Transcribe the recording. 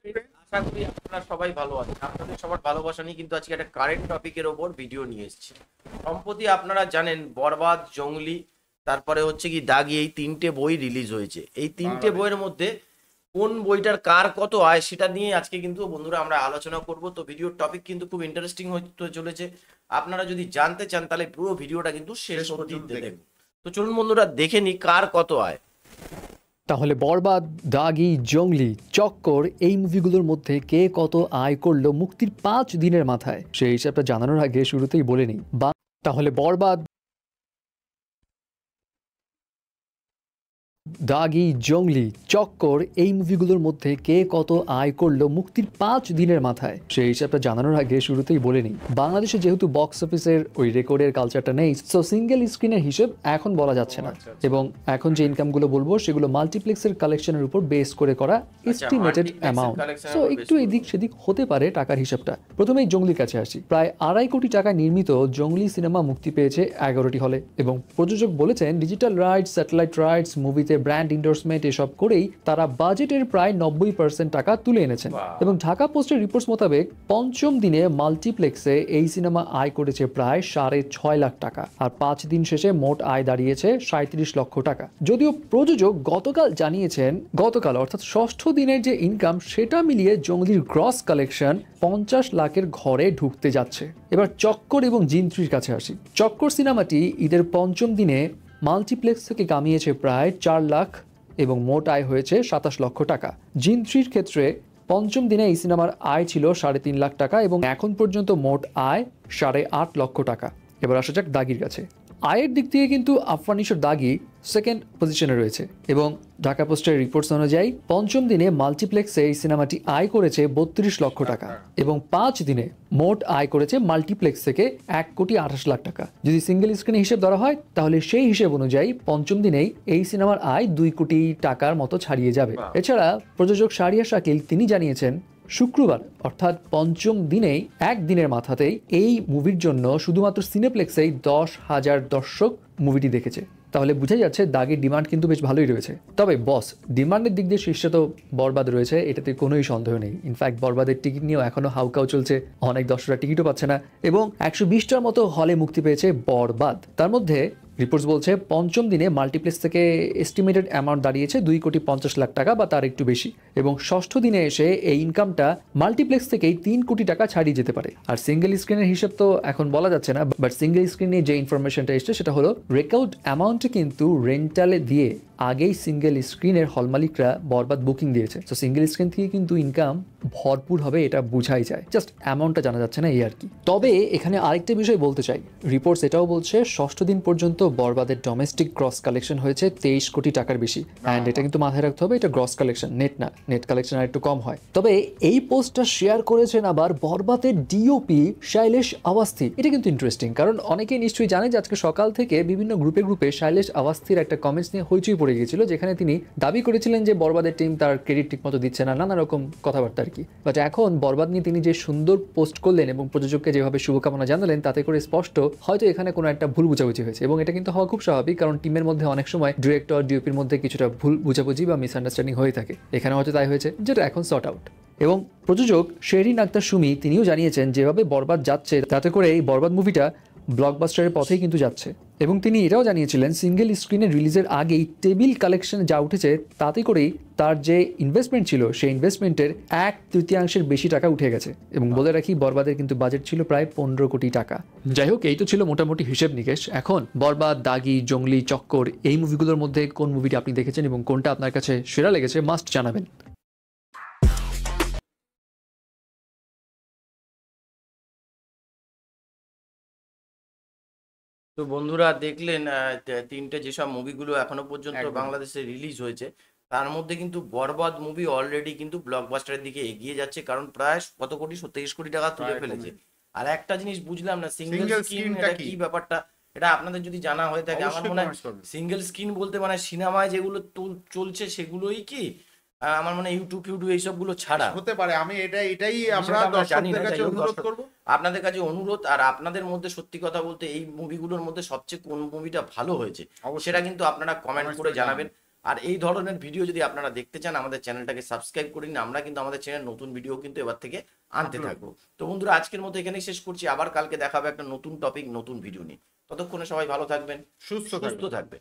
আশা করি আপনারা সবাই ভালো আছেন। আপনাদের সবার ভালোবাসা নিয়ে কিন্তু আজকে একটা কারেন্ট টপিকের ওপর ভিডিও নিয়ে এসেছি। সম্প্রতি আপনারা জানেন বরবাদ, জংলি, তারপরে হচ্ছে কি দাগি, এই তিনটে বই রিলিজ হয়েছে। এই তিনটে বইয়ের মধ্যে কোন বইটার কার কত আয় সেটা নিয়ে আজকে কিন্তু বন্ধুরা আমরা আলোচনা করব। তো ভিডিওর টপিক কিন্তু খুব ইন্টারেস্টিং হতে চলেছে। আপনারা যদি জানতে চান তাহলে পুরো ভিডিওটা কিন্তু শেষ অবধি দেখুন। তো চলুন বন্ধুরা দেখে নি কার কত আয়। তাহলে বরবাদ, দাগি, জংলি, চক্কর এই মুভিগুলোর মধ্যে কে কত আয় করলো মুক্তির 5 দিনের মাথায় সেই হিসাবটা জানানোর আগে শুরুতেই বলে নিই। তাহলে বরবাদ, দাগি, জংলি, চক্কর এই মুভিগুলোর মধ্যে কে কত আয় করলো মুক্তির 5 দিনের মাথায় সেই হিসাবটা জানানোর আগে শুরুতেই বলে নিই। বাংলাদেশে যেহেতু বক্স অফিসের ওই রেকর্ডের কালচারটা নেই, সো সিঙ্গেল স্ক্রিনের হিসেব এখন বলা যাচ্ছে না, এবং এখন যে ইনকামগুলো বলবো সেগুলো মাল্টিপ্লেক্সের কালেকশনের উপর বেস করে করা এস্টিমেটেড অ্যামাউন্ট। সো একটু এদিক সেদিক হতে পারে টাকার হিসাবটা। প্রথমেই জংলির কাছে আসি। প্রায় 2.5 কোটি টাকা নির্মিত জংলি সিনেমা মুক্তি পেয়েছে 11টি হলে, এবং প্রযোজক বলেছেন ডিজিটাল রাইটস, স্যাটেলাইট রাইটস, মুভিতে ব্র্যান্ড এন্ডোর্সমেন্ট এসব করেই তারা বাজেটের প্রায় 90% টাকা তুলে এনেছেন। এবং ঢাকা পোস্টের রিপোর্টস মোতাবেক পঞ্চম দিনে মাল্টিপ্লেক্সে এই সিনেমা আয় করেছে প্রায় 6.5 লাখ টাকা, আর 5 দিন শেষে মোট আয় দাঁড়িয়েছে 37 লক্ষ টাকা। যদিও প্রযোজক গতকাল জানিয়েছেন গতকাল অর্থাৎ ষষ্ঠ দিনের যে ইনকাম সেটা মিলিয়ে জঙ্গলির গ্রস কালেকশন 50 লাখের ঘরে ঢুকতে যাচ্ছে। এবার চক্কর এবং জিন 3-র কাছে আসি। চক্কর সিনেমাটি ঈদের পঞ্চম দিনে মাল্টিপ্লেক্স থেকে কামিয়েছে প্রায় 4 লাখ এবং মোট আয় হয়েছে 27 লক্ষ টাকা। জিন 3-র ক্ষেত্রে পঞ্চম দিনে এই সিনেমার আয় ছিল 3.5 লাখ টাকা এবং এখন পর্যন্ত মোট আয় 8.5 লক্ষ টাকা। এবার আসা যাক দাগির কাছে। আয়ের দিক থেকে কিন্তু আফরানিশোর দাগি সেকেন্ড পজিশনে রয়েছে, এবং ঢাকা পোস্টের রিপোর্টস অনুযায়ী পঞ্চম দিনে মাল্টিপ্লেক্সে এই সিনেমাটি আয় করেছে 32 লক্ষ টাকা এবং 5 দিনে মোট আয় করেছে মাল্টিপ্লেক্স থেকে 1,28,00,000 টাকা। যদি সিঙ্গেল স্ক্রিনে হিসেব ধরা হয় তাহলে সেই হিসেব অনুযায়ী পঞ্চম দিনেই এই সিনেমার আয় 2 কোটি টাকার মতো ছাড়িয়ে যাবে। এছাড়া প্রযোজক শাহরিয়ার শাকিল তিনি জানিয়েছেন শুক্রবার অর্থাৎ পঞ্চম দিনেই একদিনের মাথাতেই এই মুভির জন্য শুধুমাত্র সিনেপ্লেক্সেই 10,000 দর্শক মুভিটি দেখেছে। তাহলে বোঝা যাচ্ছে দাগের ডিমান্ড কিন্তু বেশ ভালোই রয়েছে। তবে বস, ডিমান্ডের দিক দিয়ে শীর্ষে তো বরবাদ রয়েছে, এটাতে কোনোই সন্দেহ নেই। ইনফ্যাক্ট বরবাদের টিকিট নিয়েও এখনো হাউকাউ চলছে, অনেক দর্শকরা টিকিটও পাচ্ছে না, এবং 120টার মতো হলে মুক্তি পেয়েছে বরবাদ। তার মধ্যে রিপোর্টস বলছে পঞ্চম দিনে মাল্টিপ্লেক্স থেকে এস্টিমেটেড অ্যামাউন্ট দাঁড়িয়েছে 2,50,00,000 টাকা বা তার একটু বেশি, এবং ষষ্ঠ দিনে এসে এই ইনকামটা মাল্টিপ্লেক্স থেকেই 3 কোটি টাকা ছাড়িয়ে যেতে পারে। আর সিঙ্গেল স্ক্রিনের হিসেব তো এখন বলা যাচ্ছে না, বাট সিঙ্গেল স্ক্রিনে যে ইনফরমেশনটা এসছে সেটা হলো রেকর্ড অ্যামাউন্টে কিন্তু রেন্টালে দিয়ে আগেই সিঙ্গেল স্ক্রিনের হল মালিকরা বরবাদ বুকিং দিয়েছে। তো সিঙ্গেল স্ক্রিন থেকে কিন্তু ইনকাম ভরপুর হবে এটা বোঝাই যায়, জাস্ট অ্যামাউন্টটা জানা যাচ্ছে না এই আর কি। তবে এখানে আরেকটা বিষয় বলতে চাই, রিপোর্টস এটাও বলছে ষষ্ঠ দিন পর্যন্ত বরবাদের ডোমেস্টিক গ্রস কালেকশন হয়েছে 23 কোটি টাকার বেশি। অ্যান্ড এটা কিন্তু মাথায় রাখতে হবে, এটা গ্রস কালেকশন, নেট না, নেট কালেকশন আর একটু কম হয়। তবে এই পোস্টটা শেয়ার করেছেন আবার বরবাদের ডিওপি শৈলেশ আওয়াস্থি। এটা কিন্তু ইন্টারেস্টিং, কারণ অনেকেই নিশ্চয়ই জানে যে আজকে সকাল থেকে বিভিন্ন গ্রুপে গ্রুপে শৈলেশ আওয়াস্থির একটা কমেন্টস নিয়ে হইচই পড়ে গিয়েছিল, যেখানে তিনি দাবি করেছিলেন যে বরবাদের টিম তার ক্রেডিট ঠিকমতো দিচ্ছে না, নানা রকম কথাবার্তা আর কি। বাট এখন বরবাদ নিয়ে তিনি যে সুন্দর পোস্ট করলেন এবং প্রযোজককে যেভাবে শুভকামনা জানালেন, তাতে করে স্পষ্ট হয়তো এখানে কোনো একটা ভুল বুঝাবুঝি হয়েছে, এবং এটা কিন্তু হওয়া খুব স্বাভাবিক, কারণ টিমের মধ্যে অনেক সময় ডিরেক্টর ডিওপির মধ্যে কিছুটা ভুল বুঝাবুঝি বা মিসআন্ডারস্ট্যান্ডিং হয়ে থাকে। এখানে হয়তো তাই হয়েছে, যেটা এখন সর্ট আউট। এবং প্রযোজক শেরিন আক্তার সুমি তিনিও জানিয়েছেন যেভাবে বরবাদ যাচ্ছে তাতে করে এই বরবাদ মুভিটা ব্লকবাস্টারের পথেই কিন্তু যাচ্ছে, এবং তিনি এটাও জানিয়েছিলেন সিঙ্গেল স্ক্রিনে রিলিজের আগেই টেবিল কালেকশন যা উঠেছে তাতে করেই তার যে ইনভেস্টমেন্ট ছিল সেই ইনভেস্টমেন্টের 1/3 বেশি টাকা উঠে গেছে। এবং বলে রাখি বরবাদের কিন্তু বাজেট ছিল প্রায় 15 কোটি টাকা। যাই হোক, এই তো ছিল মোটামুটি হিসেব নিকেশ। এখন বরবাদ, দাগি, জঙ্গলি, চক্কর এই মুভিগুলোর মধ্যে কোন মুভিটি আপনি দেখেছেন এবং কোনটা আপনার কাছে সেরা লেগেছে মাস্ট জানাবেন। তো বন্ধুরা দেখলেন তিনটে যেসব মুভিগুলো এখনো পর্যন্ত বাংলাদেশে রিলিজ হয়েছে, তার মধ্যে কিন্তু বরবাদ মুভি অলরেডি কিন্তু ব্লকবাস্টারের দিকে এগিয়ে যাচ্ছে, কারণ প্রায় কত কোটি, 23 কোটি টাকা তুলে ফেলেছে। আর একটা জিনিস বুঝলাম না, সিঙ্গেল স্ক্রিন এটা কি ব্যাপারটা, এটা আপনাদের যদি জানা হয়ে থাকে। আমার মনে হয় সিঙ্গেল স্ক্রিন বলতে মানে সিনেমায় যেগুলো চলছে সেগুলোই কি, আমার মনে হয় ইউটিউব এইসব গুলো ছাড়া হতে পারে। আমি এটাই আমরা দর্শকদের কাছে অনুরোধ করব, আপনাদের কাছে অনুরোধ। আর আপনাদের মধ্যে সত্যি কথা বলতে এই মুভিগুলোর মধ্যে সবচেয়ে কোন মুভিটা ভালো হয়েছে সেটা কিন্তু আপনারা কমেন্ট করে জানাবেন। আর এই ধরনের ভিডিও যদি আপনারা দেখতে চান আমাদের চ্যানেলটাকে সাবস্ক্রাইব করে নিন। আমরা কিন্তু আমাদের চ্যানেল নতুন ভিডিও কিন্তু এবার থেকে আনতে থাকবো। তো বন্ধুরা আজকের মতো এখানেই শেষ করছি, আবার কালকে দেখা হবে একটা নতুন টপিক নতুন ভিডিও নিয়ে। ততক্ষণে সবাই ভালো থাকবেন, সুস্থ সুস্থ থাকবেন। থাকবেন।